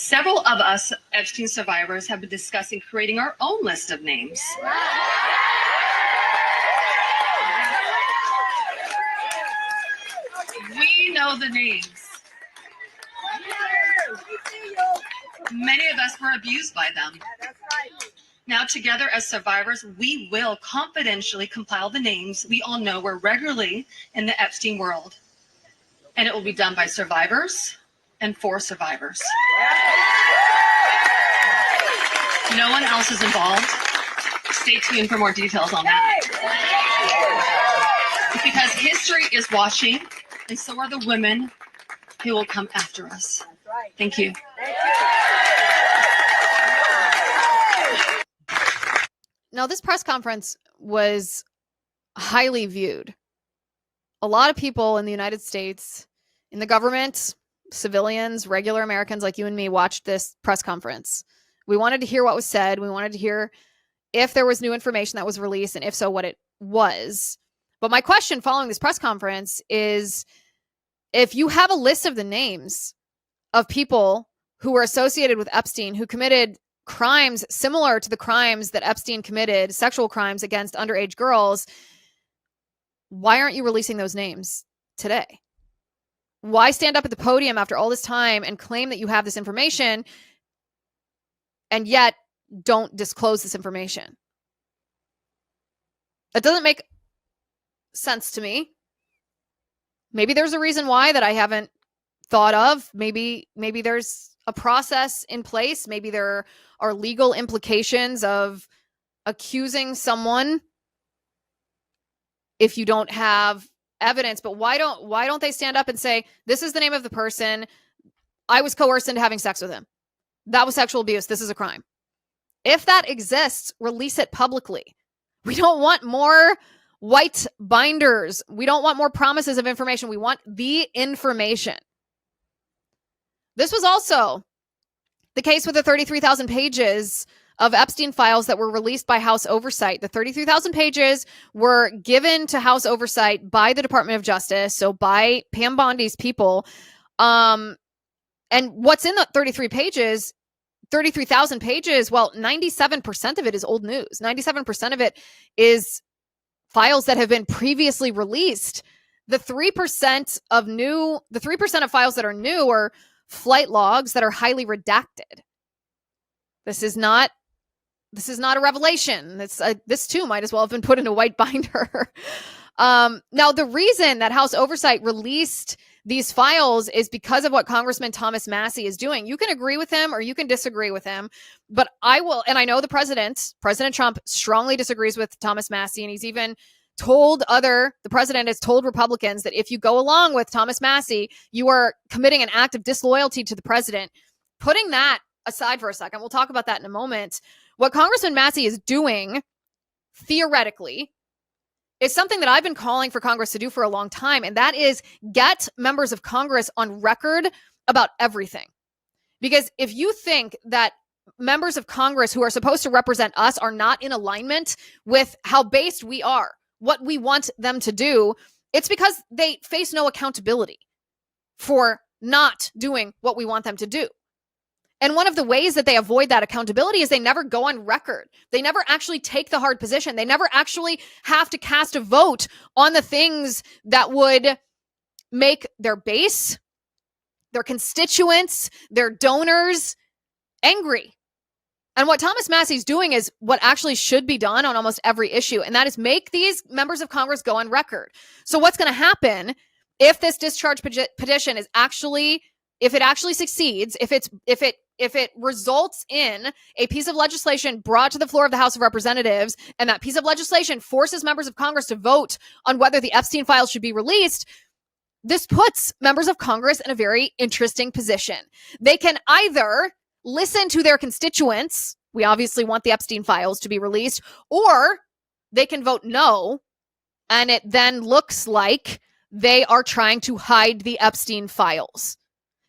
Several of us Epstein survivors have been discussing creating our own list of names. We know the names. Many of us were abused by them. Now, together as survivors, we will confidentially compile the names we all know were regularly in the Epstein world. And it will be done by survivors and for survivors. No one else is involved. Stay tuned for more details on that. Because history is watching, and so are the women who will come after us. Thank you. Now, this press conference was highly viewed. A lot of people in the United States, in the government, civilians, regular Americans like you and me watched this press conference. We wanted to hear what was said. We wanted to hear if there was new information that was released, and if so, what it was. But my question following this press conference is, if you have a list of the names of people who were associated with Epstein, who committed crimes similar to the crimes that Epstein committed, sexual crimes against underage girls, why aren't you releasing those names today? Why stand up at the podium after all this time and claim that you have this information and yet don't disclose this information? It doesn't make sense to me. Maybe there's a reason why that I haven't thought of. Maybe there's a process in place. Maybe there are legal implications of accusing someone if you don't have evidence. But why don't they stand up and say, this is the name of the person, I was coerced into having sex with him, that was sexual abuse, this is a crime? If that exists, release it publicly. We don't want more white binders. We don't want more promises of information. We want the information. This was also the case with the 33,000 pages of Epstein files that were released by House Oversight. The 33,000 pages were given to House Oversight by the Department of Justice, so by Pam Bondi's people. And what's in the 33,000 pages, well, 97% of it is old news. 97% of it is files that have been previously released. The 3% of files that are new are flight logs that are highly redacted. This is not a revelation. This too might as well have been put in a white binder. Now, the reason that House Oversight released these files is because of what Congressman Thomas Massie is doing. You can agree with him or you can disagree with him, but I know the President Trump strongly disagrees with Thomas Massie, and he's even the president has told Republicans that if you go along with Thomas Massie, you are committing an act of disloyalty to the president. Putting that aside for a second, we'll talk about that in a moment. What Congressman Massie is doing, theoretically, is something that I've been calling for Congress to do for a long time, and that is get members of Congress on record about everything. Because if you think that members of Congress who are supposed to represent us are not in alignment with how based we are, what we want them to do, it's because they face no accountability for not doing what we want them to do. And one of the ways that they avoid that accountability is they never go on record. They never actually take the hard position. They never actually have to cast a vote on the things that would make their base, their constituents, their donors angry. And what Thomas Massie's doing is what actually should be done on almost every issue, and that is make these members of Congress go on record. So what's going to happen if this discharge petition is actually, if it actually succeeds, if it results in a piece of legislation brought to the floor of the House of Representatives, and that piece of legislation forces members of Congress to vote on whether the Epstein files should be released, this puts members of Congress in a very interesting position. They can either listen to their constituents, we obviously want the Epstein files to be released, or they can vote no, and it then looks like they are trying to hide the Epstein files.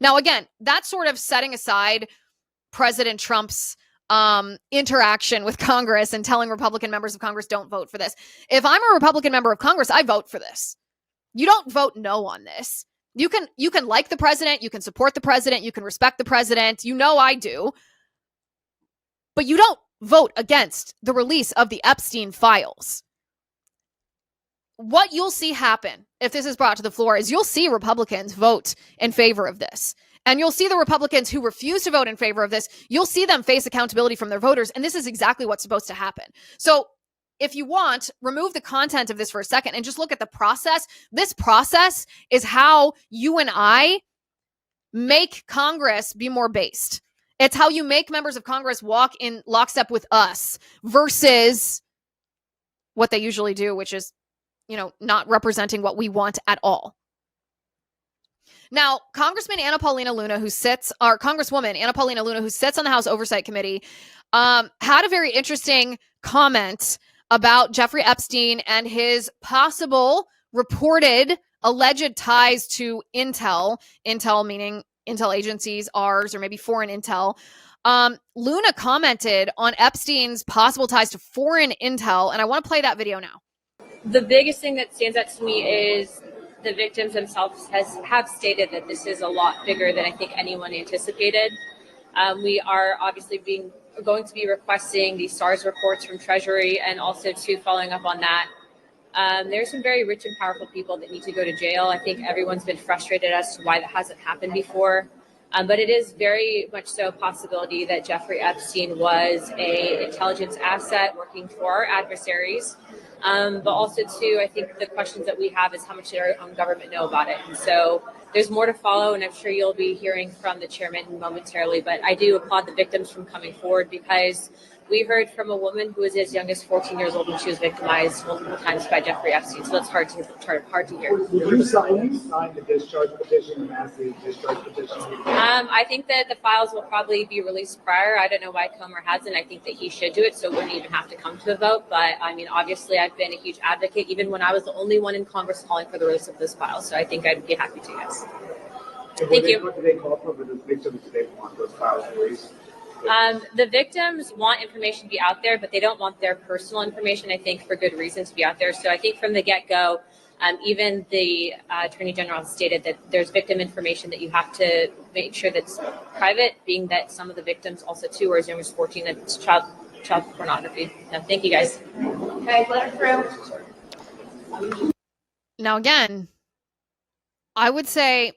Now, again, that's sort of setting aside President Trump's interaction with Congress and telling Republican members of Congress, don't vote for this. If I'm a Republican member of Congress, I vote for this. You don't vote no on this. You can like the president, you can support the president, you can respect the president. You know I do. But you don't vote against the release of the Epstein files. What you'll see happen if this is brought to the floor is you'll see Republicans vote in favor of this. And you'll see the Republicans who refuse to vote in favor of this, you'll see them face accountability from their voters. And this is exactly what's supposed to happen. So if you want, remove the content of this for a second and just look at the process. This process is how you and I make Congress be more based. It's how you make members of Congress walk in lockstep with us versus what they usually do, which is, not representing what we want at all. Now, Congresswoman Anna Paulina Luna, who sits on the House Oversight Committee, had a very interesting comment about Jeffrey Epstein and his possible reported alleged ties to Intel meaning intel agencies, ours, or maybe foreign intel. Luna commented on Epstein's possible ties to foreign intel, and I want to play that video now. The biggest thing that stands out to me is the victims themselves have stated that this is a lot bigger than I think anyone anticipated. We are obviously going to be requesting the SARS reports from Treasury, and also following up on that. There's some very rich and powerful people that need to go to jail. I think everyone's been frustrated as to why that hasn't happened before. But it is very much so a possibility that Jeffrey Epstein was an intelligence asset working for our adversaries. But also, I think the questions that we have is how much did our own government know about it? And so there's more to follow, and I'm sure you'll be hearing from the chairman momentarily. But I do applaud the victims from coming forward, because we heard from a woman who was as young as 14 years old when she was victimized multiple times by Jeffrey Epstein. So that's hard to hear. Did you sign the discharge petition, the massive discharge petition? I think that the files will probably be released prior. I don't know why Comer hasn't. I think that he should do it, so it wouldn't even have to come to a vote. But I mean, obviously, I've been a huge advocate, even when I was the only one in Congress calling for the release of this file. So I think I'd be happy to, yes. Thank you. What do they call for the victims? Do they want those files released? The victims want information to be out there, but they don't want their personal information, I think, for good reason to be out there. So I think from the get-go, even the Attorney General has stated that there's victim information that you have to make sure that's private, being that some of the victims also, too, are as young as 14, that's child pornography. No, thank you, guys. Okay, let her through. Now, again, I would say,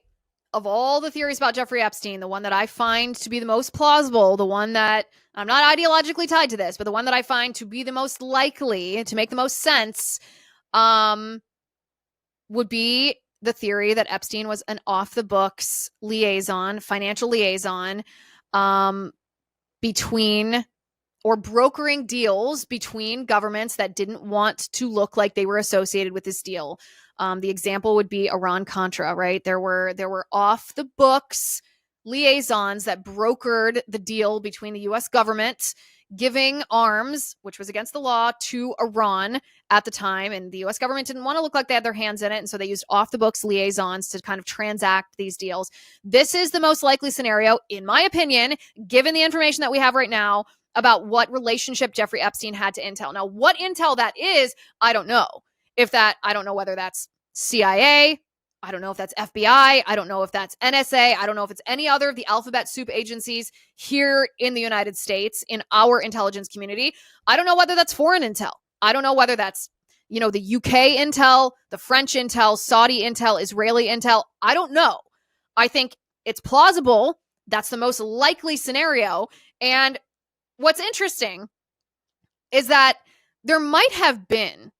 of all the theories about Jeffrey Epstein, the one that I find to be the most plausible, the one that I'm not ideologically tied to this, but the one that I find to be the most likely to make the most sense, would be the theory that Epstein was an off-the-books liaison, financial liaison, between or brokering deals between governments that didn't want to look like they were associated with this deal. The example would be Iran-Contra, right? There were off-the-books liaisons that brokered the deal between the U.S. government giving arms, which was against the law, to Iran at the time. And the U.S. government didn't want to look like they had their hands in it. And so they used off-the-books liaisons to kind of transact these deals. This is the most likely scenario, in my opinion, given the information that we have right now about what relationship Jeffrey Epstein had to Intel. Now, what Intel that is, I don't know. I don't know whether that's CIA. I don't know if that's FBI. I don't know if that's NSA. I don't know if it's any other of the alphabet soup agencies here in the United States, in our intelligence community. I don't know whether that's foreign intel. I don't know whether that's, the UK intel, the French intel, Saudi intel, Israeli intel. I don't know. I think it's plausible. That's the most likely scenario. And what's interesting is that there might have been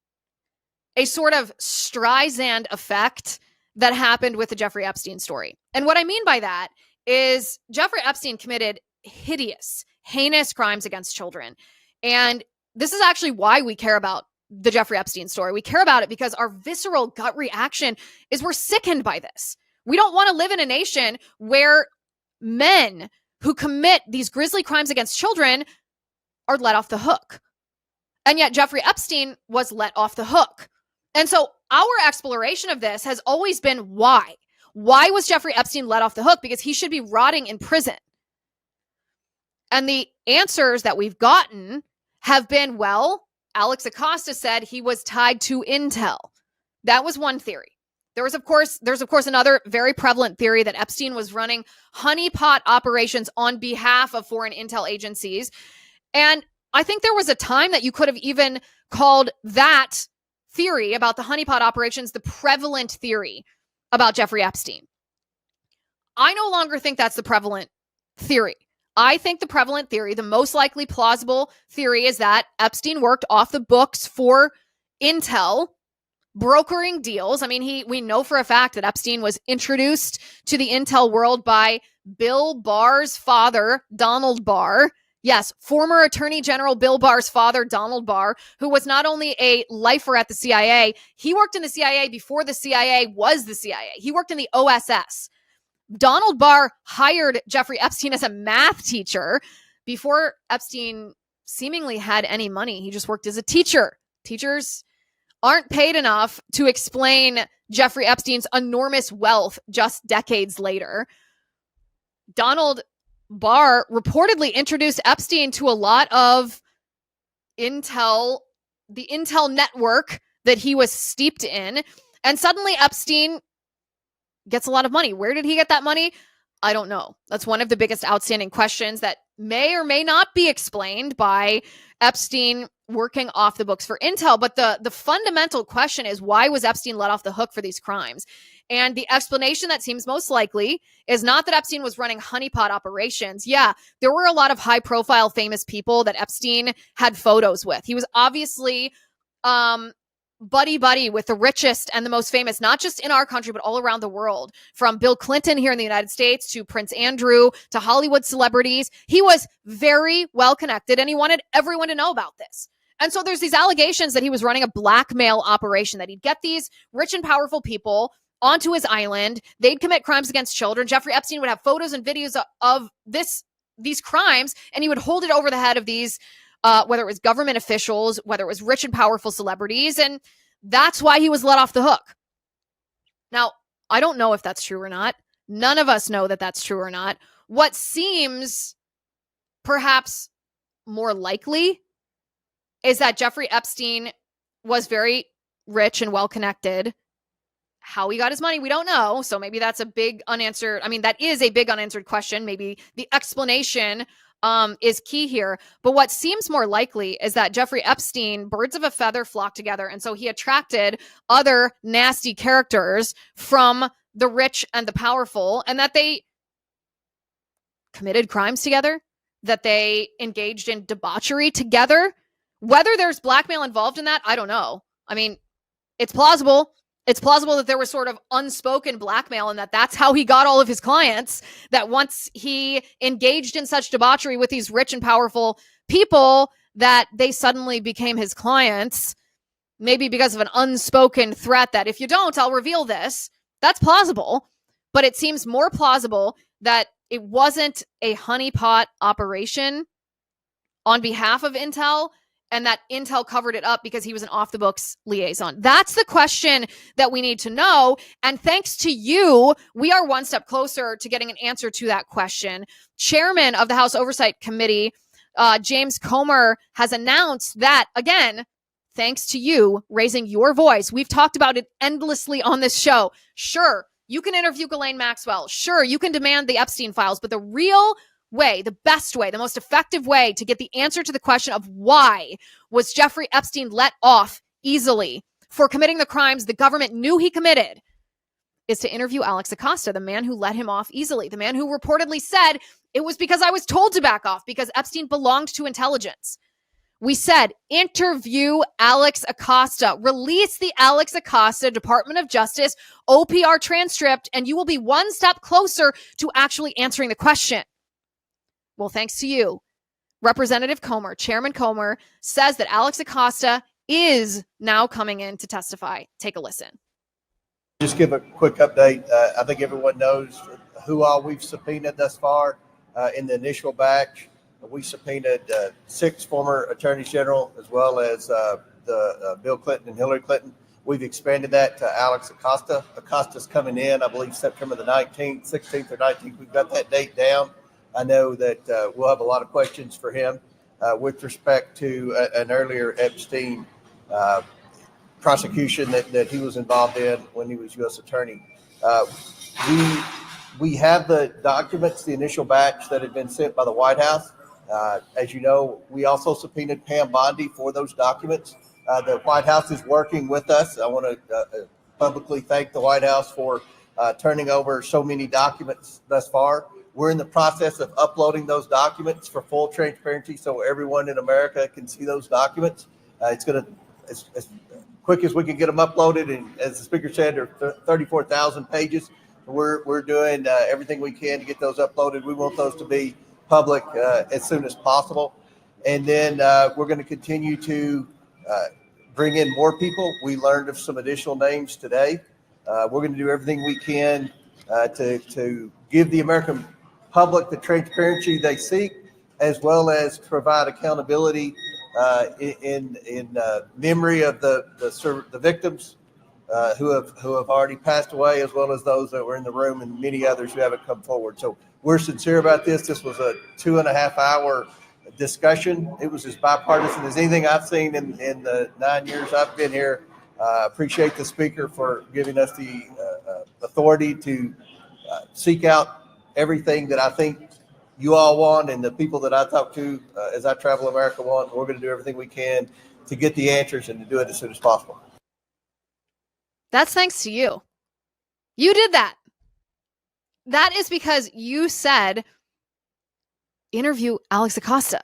a sort of Streisand effect that happened with the Jeffrey Epstein story. And what I mean by that is Jeffrey Epstein committed hideous, heinous crimes against children. And this is actually why we care about the Jeffrey Epstein story. We care about it because our visceral gut reaction is we're sickened by this. We don't want to live in a nation where men who commit these grisly crimes against children are let off the hook. And yet Jeffrey Epstein was let off the hook. And so our exploration of this has always been why. Why was Jeffrey Epstein let off the hook? Because he should be rotting in prison. And the answers that we've gotten have been, well, Alex Acosta said he was tied to Intel. That was one theory. There's of course another very prevalent theory that Epstein was running honeypot operations on behalf of foreign intel agencies. And I think there was a time that you could have even called that theory about the honeypot operations the prevalent theory about Jeffrey Epstein. I no longer think that's the prevalent theory. I think the prevalent theory, the most likely plausible theory, is that Epstein worked off the books for Intel, brokering deals. I mean, we know for a fact that Epstein was introduced to the Intel world by Bill Barr's father, Donald Barr. Yes, former Attorney General Bill Barr's father, Donald Barr, who was not only a lifer at the CIA, he worked in the CIA before the CIA was the CIA. He worked in the OSS. Donald Barr hired Jeffrey Epstein as a math teacher before Epstein seemingly had any money. He just worked as a teacher. Teachers aren't paid enough to explain Jeffrey Epstein's enormous wealth just decades later. Donald Barr reportedly introduced Epstein to a lot of Intel, the Intel network that he was steeped in. And suddenly Epstein gets a lot of money. Where did he get that money? I don't know. That's one of the biggest outstanding questions that may or may not be explained by Epstein working off the books for Intel. But the fundamental question is, why was Epstein let off the hook for these crimes? And the explanation that seems most likely is not that Epstein was running honeypot operations. Yeah, there were a lot of high-profile famous people that Epstein had photos with. He was obviously buddy with the richest and the most famous, not just in our country, but all around the world. From Bill Clinton here in the United States to Prince Andrew to Hollywood celebrities. He was very well connected and he wanted everyone to know about this. And so there's these allegations that he was running a blackmail operation, that he'd get these rich and powerful people onto his island. They'd commit crimes against children. Jeffrey Epstein would have photos and videos of these crimes, and he would hold it over the head of these whether it was government officials, whether it was rich and powerful celebrities, and that's why he was let off the hook. Now, I don't know if that's true or not. None of us know that that's true or not. What seems perhaps more likely is that Jeffrey Epstein was very rich and well-connected. How he got his money, we don't know. So maybe that's a big unanswered, that is a big unanswered question. Maybe the explanation is key here. But what seems more likely is that Jeffrey Epstein, birds of a feather flock together. And so he attracted other nasty characters from the rich and the powerful, and that they committed crimes together, that they engaged in debauchery together. Whether there's blackmail involved in that, I don't know. It's plausible. It's plausible that there was sort of unspoken blackmail and that that's how he got all of his clients, that once he engaged in such debauchery with these rich and powerful people, that they suddenly became his clients, maybe because of an unspoken threat that if you don't, I'll reveal this. That's plausible, but it seems more plausible that it wasn't a honeypot operation on behalf of Intel, and that Intel covered it up because he was an off-the-books liaison. That's the question that we need to know. And thanks to you, we are one step closer to getting an answer to that question. Chairman of the House Oversight Committee, James Comer, has announced that, again, thanks to you raising your voice. We've talked about it endlessly on this show. Sure, you can interview Ghislaine Maxwell. Sure, you can demand the Epstein files, but the real way, the best way, the most effective way to get the answer to the question of why was Jeffrey Epstein let off easily for committing the crimes the government knew he committed is to interview Alex Acosta, the man who let him off easily, the man who reportedly said it was because I was told to back off because Epstein belonged to intelligence. We said, interview Alex Acosta, release the Alex Acosta Department of Justice OPR transcript, and you will be one step closer to actually answering the question. Well, thanks to you, Representative Comer, Chairman Comer, says that Alex Acosta is now coming in to testify. Take a listen. Just give a quick update. I think everyone knows who all we've subpoenaed thus far. In the initial batch, we subpoenaed 6 former attorneys general, as well as Bill Clinton and Hillary Clinton. We've expanded that to Alex Acosta. Acosta's coming in, I believe, September the 19th, 16th or 19th. We've got that date down. I know that we'll have a lot of questions for him with respect to an earlier Epstein prosecution that he was involved in when he was U.S. Attorney. We have the documents, the initial batch that had been sent by the White House. As you know, we also subpoenaed Pam Bondi for those documents. The White House is working with us. I want to publicly thank the White House for turning over so many documents thus far. We're in the process of uploading those documents for full transparency so everyone in America can see those documents. It's going to, as quick as we can get them uploaded, and as the speaker said, there are 34,000 pages. We're doing everything we can to get those uploaded. We want those to be public as soon as possible. And then we're going to continue to bring in more people. We learned of some additional names today. We're going to do everything we can to give the American public the transparency they seek, as well as provide accountability in memory of the victims who have already passed away, as well as those that were in the room and many others who haven't come forward. So we're sincere about this. This was a 2.5 hour discussion. It was as bipartisan as anything I've seen in the 9 years I've been here. Appreciate the speaker for giving us the authority to seek out everything that I think you all want and the people that I talk to as I travel America want. We're going to do everything we can to get the answers and to do it as soon as possible. That's thanks to you. You did that. That is because you said, interview Alex Acosta.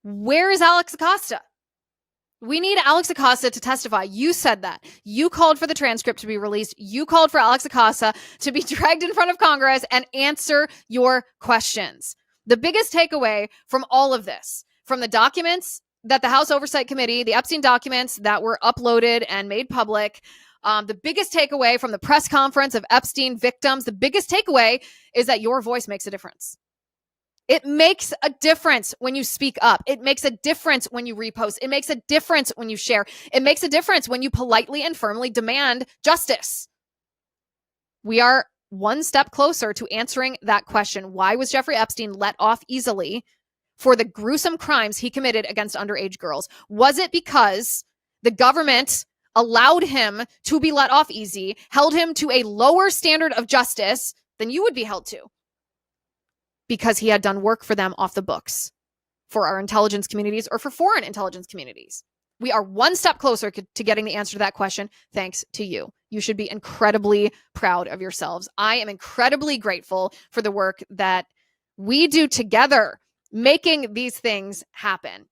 Where is Alex Acosta? We need Alex Acosta to testify. You said that. You called for the transcript to be released. You called for Alex Acosta to be dragged in front of Congress and answer your questions. The biggest takeaway from all of this, from the documents that the House Oversight Committee, the Epstein documents that were uploaded and made public, the biggest takeaway from the press conference of Epstein victims, the biggest takeaway is that your voice makes a difference. It makes a difference when you speak up. It makes a difference when you repost. It makes a difference when you share. It makes a difference when you politely and firmly demand justice. We are one step closer to answering that question. Why was Jeffrey Epstein let off easily for the gruesome crimes he committed against underage girls? Was it because the government allowed him to be let off easy, held him to a lower standard of justice than you would be held to? Because he had done work for them off the books, for our intelligence communities or for foreign intelligence communities. We are one step closer to getting the answer to that question thanks to you. You should be incredibly proud of yourselves. I am incredibly grateful for the work that we do together, making these things happen.